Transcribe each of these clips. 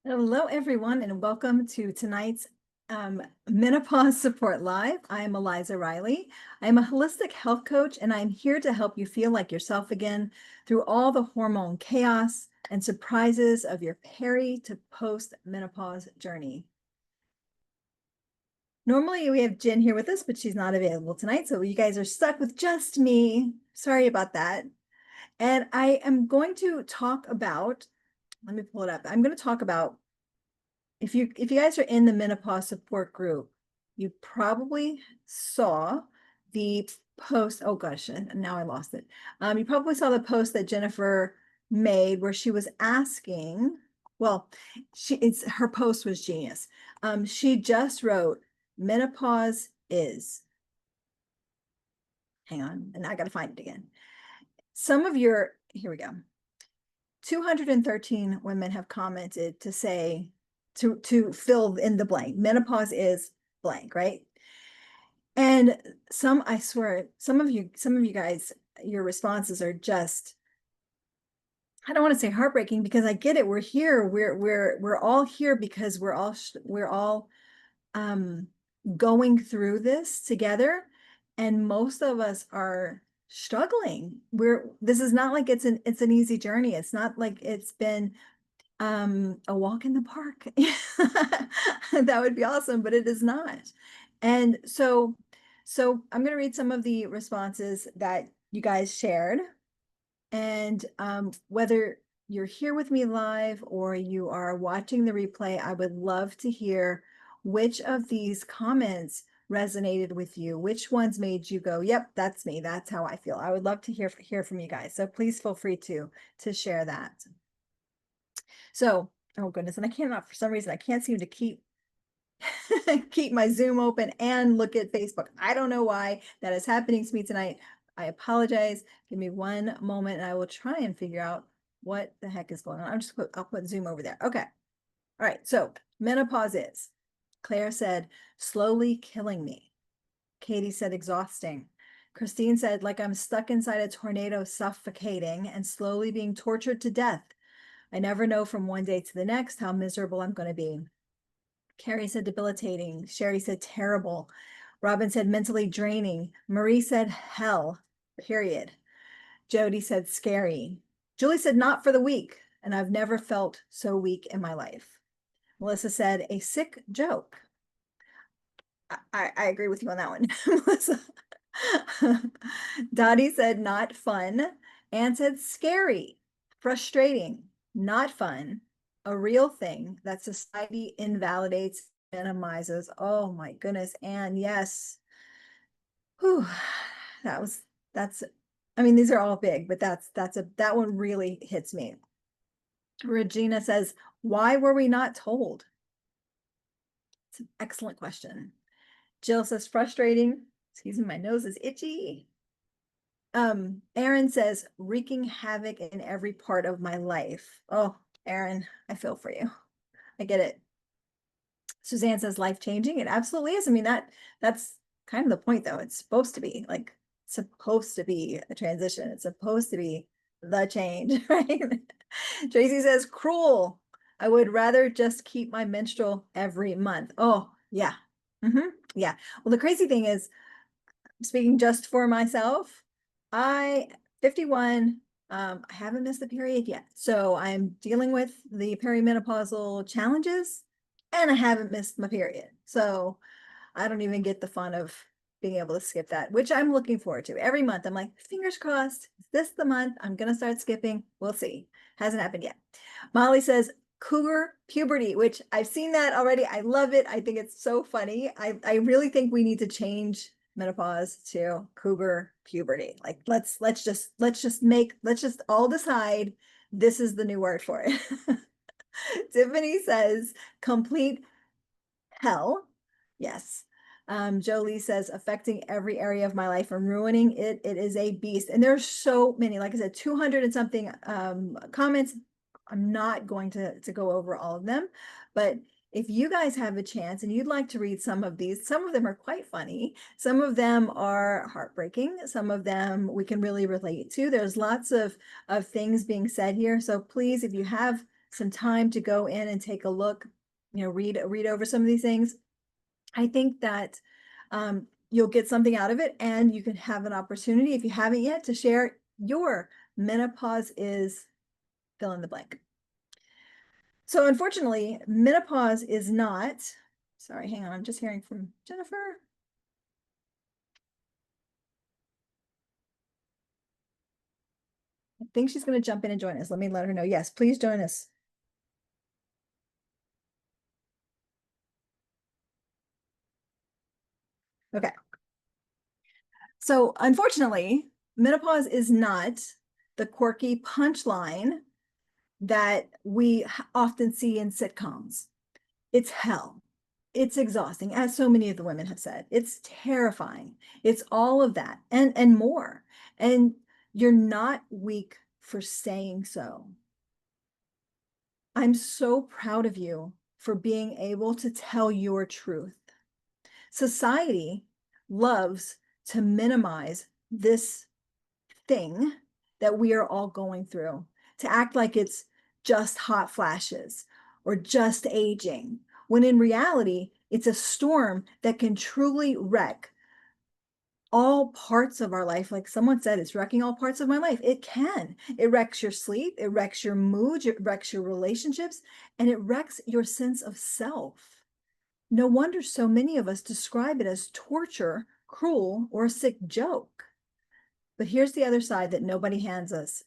Hello, everyone, and welcome to tonight's Menopause Support Live. I am Eliza Riley. I'm a holistic health coach, and I'm here to help you feel like yourself again through all the hormone chaos and surprises of your peri to post-menopause journey. Normally, we have Jen here with us, but she's not available tonight, so you guys are stuck with just me. Sorry about that. And I am going to talk about, let me pull it up. I'm going to talk about if you guys are in the menopause support group, you probably saw the post. Oh gosh, and now I lost it. You probably saw the post that Jennifer made where she was asking. Well, her post was genius. She just wrote, "Menopause is." Hang on, and I got to find it again. Some of your Here we go. 213 women have commented to say to fill in the blank. Menopause is blank, right? And I swear, some of you guys, your responses are just, I don't want to say heartbreaking because I get it. We're here. We're all here because we're all going through this together, and most of us are struggling. This is not like it's an easy journey. It's not like it's been a walk in the park. That would be awesome, but it is not. And so I'm going to read some of the responses that you guys shared. And whether you're here with me live or you are watching the replay, I would love to hear which of these comments resonated with you. Which ones made you go, "Yep, that's me. That's how I feel." I would love to hear from you guys. So please feel free to share that. So, oh goodness, and I cannot, for some reason, I can't seem to keep keep my Zoom open and look at Facebook. I don't know why that is happening to me tonight. I apologize. Give me one moment and I will try and figure out what the heck is going on. I'll put Zoom over there. Okay. All right. So menopause is. Claire said, slowly killing me. Katie said, exhausting. Christine said, like I'm stuck inside a tornado, suffocating and slowly being tortured to death. I never know from one day to the next how miserable I'm going to be. Carrie said debilitating. Sherry said terrible. Robin said mentally draining. Marie said hell, period. Jody said scary. Julie said not for the weak, and I've never felt so weak in my life. Melissa said a sick joke. I agree with you on that one, Melissa. Dottie said not fun. Anne said scary, frustrating, not fun, a real thing that society invalidates, minimizes. Oh my goodness. And yes. Whew, that's, I mean, these are all big, but that one really hits me. Regina says, why were we not told? It's an excellent question. Jill says, frustrating. Excuse me, my nose is itchy. Aaron says, wreaking havoc in every part of my life. Oh, Aaron, I feel for you. I get it. Suzanne says, life-changing. It absolutely is. I mean, that's kind of the point, though. It's supposed to be like, supposed to be a transition. It's supposed to be the change, right? Tracy says, cruel. I would rather just keep my menstrual every month. Oh, yeah. Yeah. Well, the crazy thing is, speaking just for myself, I 51, I haven't missed the period yet. So I'm dealing with the perimenopausal challenges and I haven't missed my period. So I don't even get the fun of being able to skip that, which I'm looking forward to. Every month, I'm like, fingers crossed, is this the month I'm going to start skipping? We'll see. Hasn't happened yet. Molly says, cougar puberty, which I've seen that already. I love it. I think it's so funny. I really think we need to change menopause to cougar puberty. Like let's just all decide this is the new word for it. Tiffany says complete hell. Yes. Jolie says affecting every area of my life and ruining it. It is a beast. And there's so many, like I said, 200 and something comments. I'm not going to go over all of them, but if you guys have a chance and you'd like to read some of these, some of them are quite funny. Some of them are heartbreaking. Some of them we can really relate to. There's lots of things being said here. So please, if you have some time to go in and take a look, read over some of these things, I think that you'll get something out of it, and you can have an opportunity, if you haven't yet, to share your menopause is fill in the blank. So unfortunately, menopause is not, sorry, hang on, I'm just hearing from Jennifer. I think she's going to jump in and join us. Let me let her know. Yes, please join us. Okay. So unfortunately, menopause is not the quirky punchline that we often see in sitcoms. It's hell. It's exhausting, as so many of the women have said. It's terrifying. It's all of that and more. And you're not weak for saying so. I'm so proud of you for being able to tell your truth. Society loves to minimize this thing that we are all going through, to act like it's just hot flashes or just aging, when in reality, it's a storm that can truly wreck all parts of our life. Like someone said, it's wrecking all parts of my life. It can. It wrecks your sleep, it wrecks your mood, it wrecks your relationships, and it wrecks your sense of self. No wonder so many of us describe it as torture, cruel, or a sick joke. But here's the other side that nobody hands us.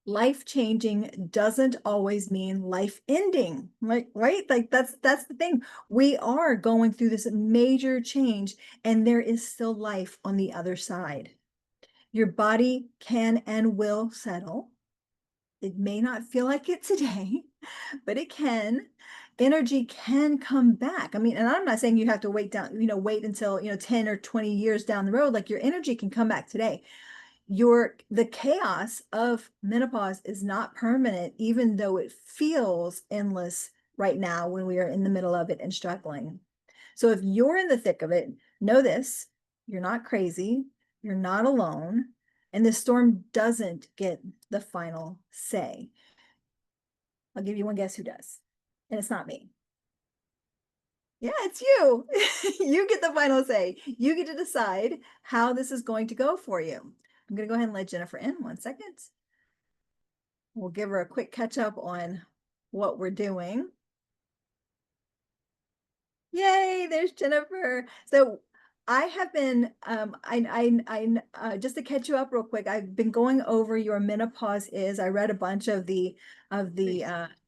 Life changing doesn't always mean life ending, like, right? Like that's the thing. We are going through this major change, and there is still life on the other side. Your body can and will settle. It may not feel like it today, but it can. Energy can come back. I mean, and I'm not saying you have to wait until 10 or 20 years down the road. Like your energy can come back today. The chaos of menopause is not permanent, even though it feels endless right now when we are in the middle of it and struggling. So if you're in the thick of it, know this: you're not crazy, you're not alone, and the storm doesn't get the final say. I'll give you one guess who does, and it's not me. Yeah, it's you. You get the final say. You get to decide how this is going to go for you. I'm going to go ahead and let Jennifer in 1 second. We'll give her a quick catch up on what we're doing. Yay, there's Jennifer. So I have been, just to catch you up real quick, I've been going over your menopause is. I read a bunch of the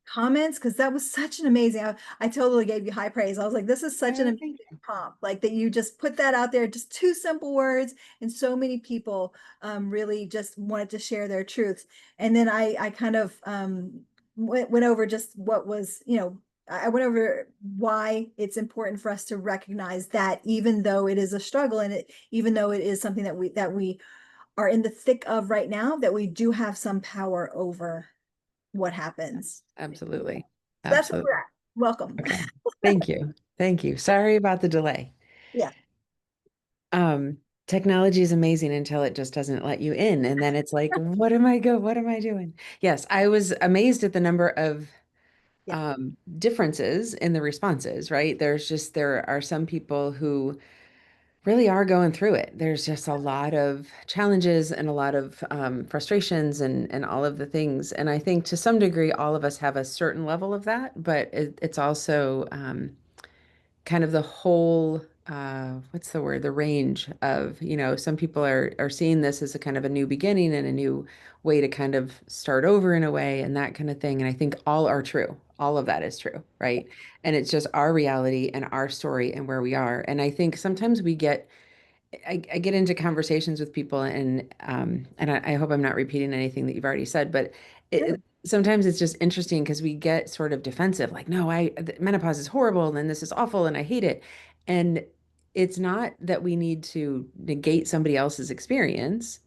comments, because that was such an amazing, I totally gave you high praise. I was like, this is such an amazing prompt, like that you just put that out there, just 2 simple words, and so many people really just wanted to share their truths. And then I kind of went over just what was, I went over why it's important for us to recognize that, even though it is a struggle, and even though it is something that we are in the thick of right now, that we do have some power over what happens. Absolutely. So that's where Absolutely. we're at. Welcome. Okay. Thank you. Thank you. Sorry about the delay. Yeah. Technology is amazing until it just doesn't let you in. And then it's like, what am I doing? Yes, I was amazed at the number of Yeah. differences in the responses, right? There are some people who really are going through it. There's just a lot of challenges and a lot of frustrations and all of the things. And I think to some degree, all of us have a certain level of that, but it's also kind of the whole, what's the word, the range of, some people are seeing this as a kind of a new beginning and a new way to kind of start over in a way and that kind of thing. And I think all are true. All of that is true, right? And it's just our reality and our story and where we are. And I think sometimes I get into conversations with people and I hope I'm not repeating anything that you've already said, but sometimes it's just interesting because we get sort of defensive, like, no, menopause is horrible and this is awful and I hate it. And it's not that we need to negate somebody else's experience.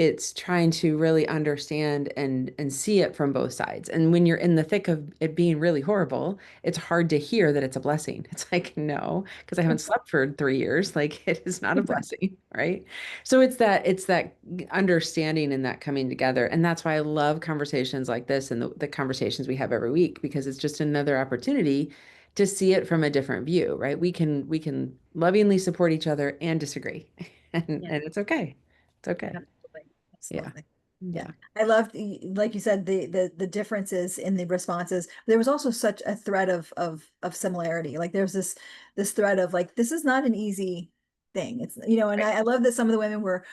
it's trying to really understand and see it from both sides. And when you're in the thick of it being really horrible, it's hard to hear that it's a blessing. It's like, no, because I haven't slept for 3 years. Like it is not a blessing, right? So it's that understanding and that coming together. And that's why I love conversations like this and the conversations we have every week, because it's just another opportunity to see it from a different view, right? We can lovingly support each other and disagree. Yeah. And it's okay. It's okay. Absolutely. Yeah. Absolutely. Yeah. Yeah. I loved, like you said, the differences in the responses. There was also such a thread of similarity. Like there's this thread of like, this is not an easy thing. It's, and Right. I love that some of the women were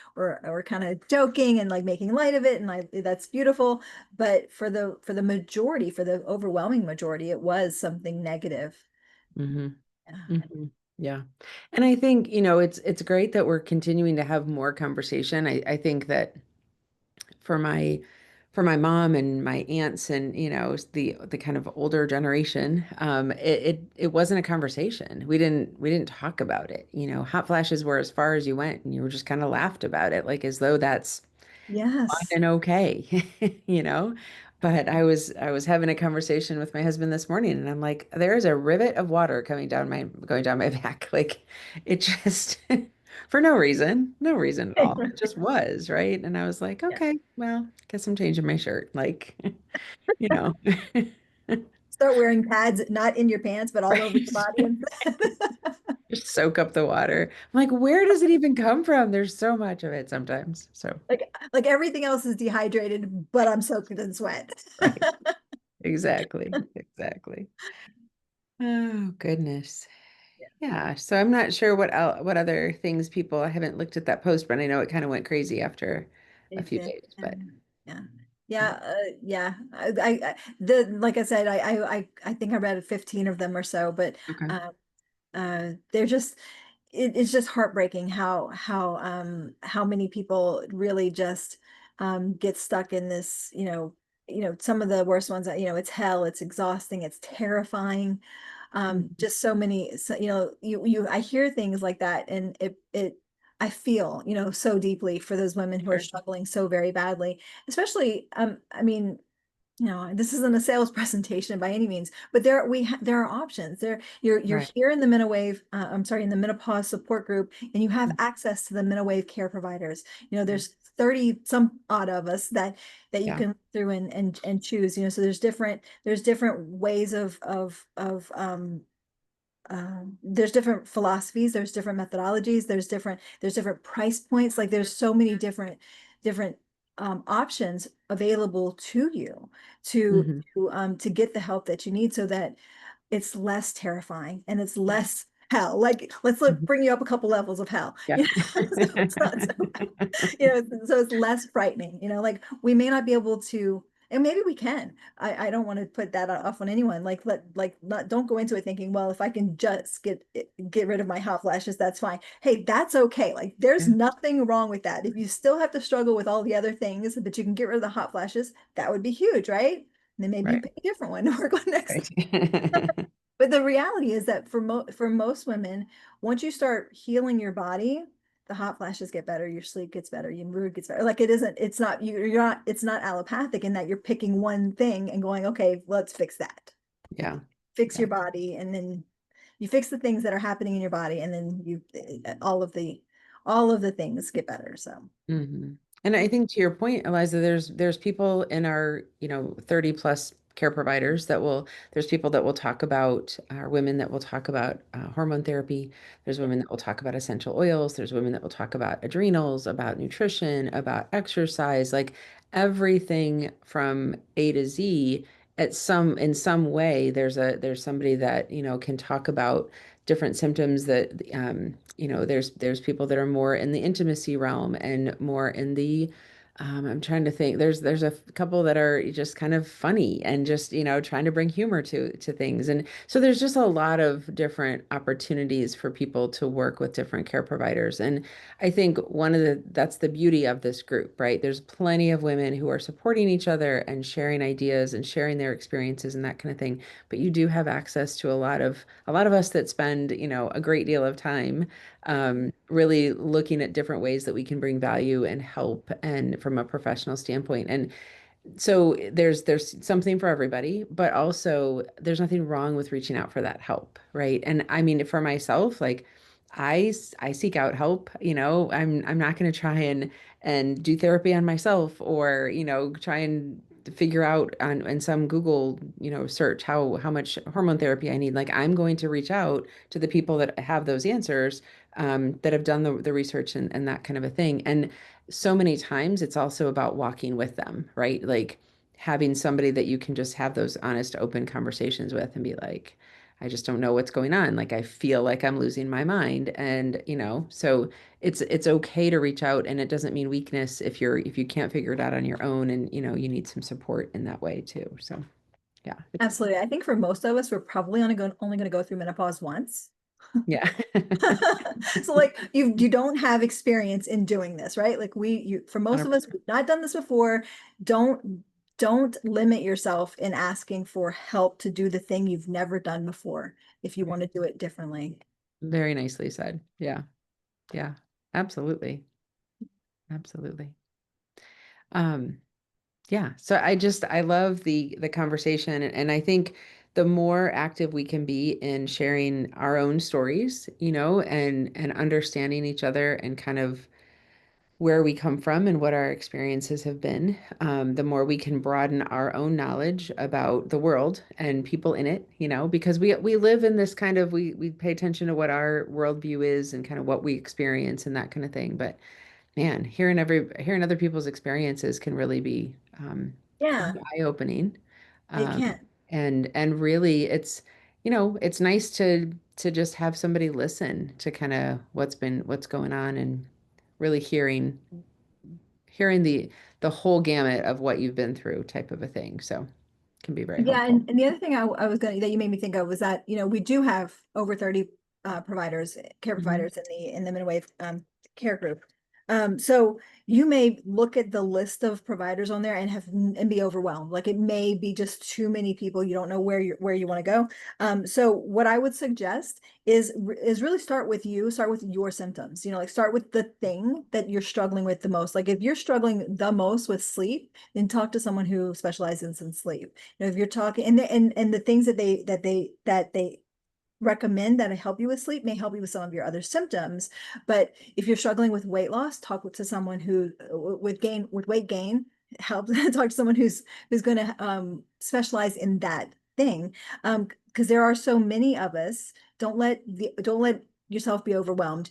kind of joking and like making light of it. And that's beautiful. But for the majority, for the overwhelming majority, it was something negative. Hmm. Yeah. Hmm. Yeah. And I think, it's great that we're continuing to have more conversation. I think that for my mom and my aunts and the kind of older generation, it wasn't a conversation. We didn't talk about it. Hot flashes were as far as you went, and you were just kind of laughed about it, like as though that's fine Yes. and okay, you know. But I was having a conversation with my husband this morning, and I'm like, there is a rivet of water going down my back. Like it just for no reason at all. It just was, right? And I was like, Yeah. okay, well, guess I'm changing my shirt. Like, you know. Start wearing pads, not in your pants, but all over your Right. body instead. Just soak up the water. I'm like, where does it even come from? There's so much of it sometimes. So, Like everything else is dehydrated, but I'm soaked in sweat. right. Exactly. Exactly. Oh, goodness. Yeah. So I'm not sure what other things people, I haven't looked at that post, but I know it kind of went crazy after a It few did. days, Yeah. but Yeah. yeah. Yeah. The like I said, I think I read 15 of them or so, but Okay. uh, they're just it's just heartbreaking how many people really just get stuck in this, some of the worst ones that, it's hell, it's exhausting, it's terrifying. Mhm. Just so many, so, I hear things like that and I feel, so deeply for those women who are Sure. struggling so very badly, especially, I mean, this isn't a sales presentation by any means, but there are options. You're Right. here in the I'm sorry, in the menopause support group, and you have access to the Menowave care providers. There's 30 some odd of us that you Yeah. can look through and choose. So there's different ways of there's different philosophies, there's different methodologies, there's different price points. Like there's so many different options available to you to Hmm. to get the help that you need, so that it's less terrifying and it's less hell. Like let's Mhm. bring you up a couple levels of hell. Yeah. So it's not so so it's less frightening. Like we may not be able to, and maybe we can. I don't want to put that off on anyone. Not, don't go into it thinking, well, if I can just get rid of my hot flashes, that's fine. Hey, that's okay. Like there's Yeah. nothing wrong with that. If you still have to struggle with all the other things, but you can get rid of the hot flashes, that would be huge, right? And then maybe you Right. pick a different one to work on next. Right. But the reality is that for most women, once you start healing your body, the hot flashes get better, your sleep gets better, your mood gets better. Like it's not you're not it's not allopathic in that you're picking one thing and going, okay, let's fix that. Yeah. Fix Yeah. your body, and then you fix the things that are happening in your body, and then all of the things get better. So Hmm. And I think to your point, Eliza, there's people in our, 30 plus care providers there's people that will talk about, women that will talk about hormone therapy. There's women that will talk about essential oils. There's women that will talk about adrenals, about nutrition, about exercise, like everything from A to Z. In some way, there's somebody that, can talk about different symptoms that there's people that are more in the intimacy realm and more in the I'm trying to think. There's a couple that are just kind of funny and just, trying to bring humor to things. And so there's just a lot of different opportunities for people to work with different care providers. And I think that's the beauty of this group, right? There's plenty of women who are supporting each other and sharing ideas and sharing their experiences and that kind of thing. But you do have access to a lot of us that spend, a great deal of time really looking at different ways that we can bring value and help and from a professional standpoint. And so there's something for everybody, but also there's nothing wrong with reaching out for that help, right? And I mean, for myself, like I seek out help, I'm not going to try and do therapy on myself or, try and figure out on in some Google, search how much hormone therapy I need. Like I'm going to reach out to the people that have those answers, that have done the research and that kind of a thing. And so many times it's also about walking with them, right? Like having somebody that you can just have those honest, open conversations with and be like, I just don't know what's going on. Like I feel like I'm losing my mind. And, so it's okay to reach out and it doesn't mean weakness if you can't figure it out on your own and, you need some support in that way too. So yeah, Absolutely. I think for most of us, we're probably only going to go through menopause once. yeah. So like you don't have experience in doing this, right? Like for most of us, 100%. we've not done this before. Don't limit yourself in asking for help to do the thing you've never done before if you want to do it differently. Very nicely said. Yeah. Yeah. Absolutely. Absolutely. Um, Yeah, so I love the conversation and I think the more active we can be in sharing our own stories, and understanding each other and kind of where we come from and what our experiences have been, the more we can broaden our own knowledge about the world and people in it, because we live in this kind of we pay attention to what our worldview is and kind of what we experience and that kind of thing. But man, hearing other people's experiences can really be Yeah, eye-opening. it Um, can. and really it's nice to just have somebody listen to kind of what's going on and really hearing the whole gamut of what you've been through type of a thing. So it can be very Yeah, helpful. and the other thing I was gonna that you made me think of was that we do have over 30 care Mhm. providers in the midwave care group. So you may look at the list of providers on there and be overwhelmed. Like it may be just too many people. You don't know where you want to go. So what I would suggest is really start with you. Start with your symptoms. Like start with the thing that you're struggling with the most. Like if you're struggling the most with sleep, then talk to someone who specializes in sleep. If you're talking and the things that they recommend that help you with sleep may help you with some of your other symptoms. But if you're struggling with weight loss, talk to someone who with weight gain, help talk to someone who's going to specialize in that thing. Because there are so many of us. Don't let yourself be overwhelmed.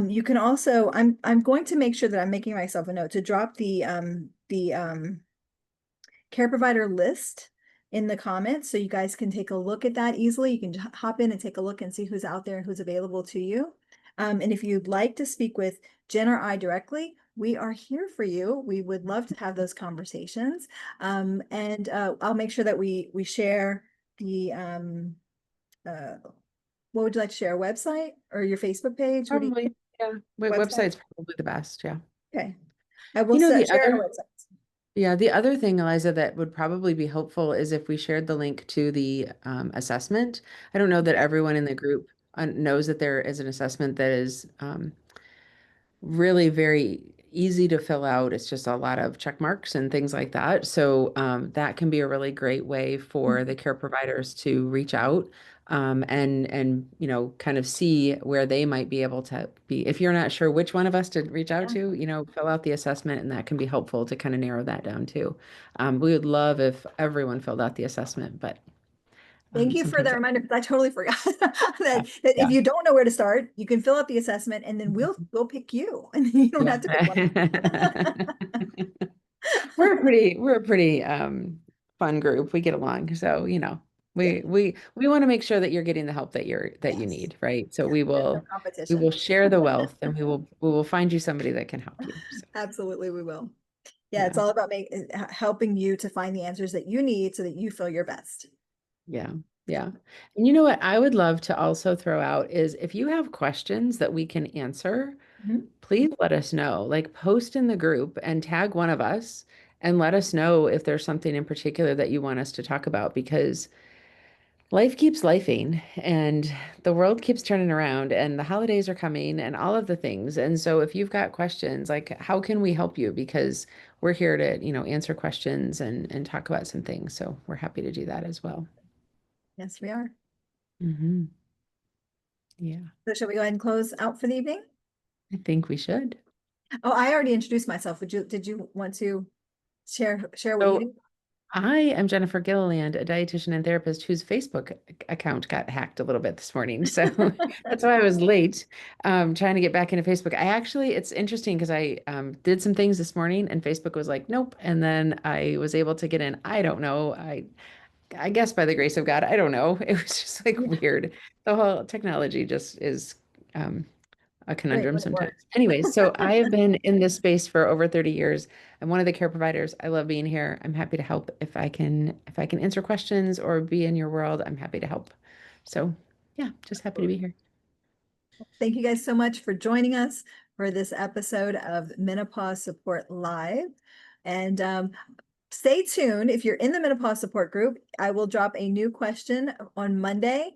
You can also I'm going to make sure that I'm making myself a note to drop the care provider list in the comments so you guys can take a look at that easily. You can hop in and take a look and see who's out there and who's available to you. And if you'd like to speak with Jen or I directly, we are here for you. We would love to have those conversations. And I'll make sure that we share the uh, what would you like to share? A website or your Facebook page? What do you Probably, yeah. website? Website's probably the best, yeah. Okay. I will You know, the share our other website. Yeah, the other thing, Eliza, that would probably be helpful is if we shared the link to the assessment. I don't know that everyone in the group knows that there is an assessment that is really very easy to fill out. It's just a lot of check marks and things like that. So that can be a really great way for the care providers to reach out, and kind of see where they might be able to be. If you're not sure which one of us to reach out Yeah. to, fill out the assessment, and that can be helpful to kind of narrow that down too. We would love if everyone filled out the assessment, but Thank you for sometimes that that, reminder because I totally forgot yeah, that if yeah. you don't know where to start, you can fill out the assessment and then we'll pick you and you don't have to pick one of Yeah. us. We're a pretty fun group. We get along. So, Yeah. we want to make sure that you're getting the help that you Yes. need, right? So Yeah. There's no we will competition. share the wealth and we will find you somebody that can help you. So, Absolutely, we will. Yeah, it's yeah. all about helping you to find the answers that you need so that you feel your best. Yeah. Yeah. And you know what I would love to also throw out is if you have questions that we can answer, Mhm. please let us know. Like post in the group and tag one of us and let us know if there's something in particular that you want us to talk about because life keeps lifing and the world keeps turning around and the holidays are coming and all of the things. And so if you've got questions, like how can we help you? Because we're here to, answer questions and talk about some things. So we're happy to do that as well. Yes, we are. Hmm. Yeah, So shall we go ahead and close out for the evening? I think we should. Oh, I already introduced myself. Did you want to share what you So do? I am Jennifer Gilliland, a dietitian and therapist whose Facebook account got hacked a little bit this morning. So that's why I was late, trying to get back into Facebook. It's interesting because I did some things this morning and Facebook was like, nope. And then I was able to get in. I don't know. I guess by the grace of God, I don't know. It was just like Yeah, weird. The whole technology just is um, a great conundrum when it sometimes. works. Anyways, so I have been in this space for over 30 years. I'm one of the care providers. I love being here. I'm happy to help if I can answer questions or be in your world, I'm happy to help. So, yeah, just happy to be here. Thank you guys so much for joining us for this episode of Menopause Support Live. And stay tuned. If you're in the Menopause Support group, I will drop a new question on Monday.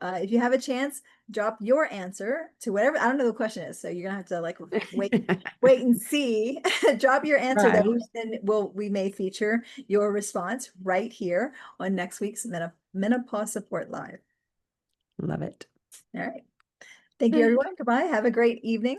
If you have a chance, drop your answer to whatever, I don't know the question is, so you're gonna have to like wait and see. Drop your answer though, Right. and we may feature your response right here on next week's Menopause Support Live. Love it. All right. Thank you, everyone. Goodbye. Have a great evening.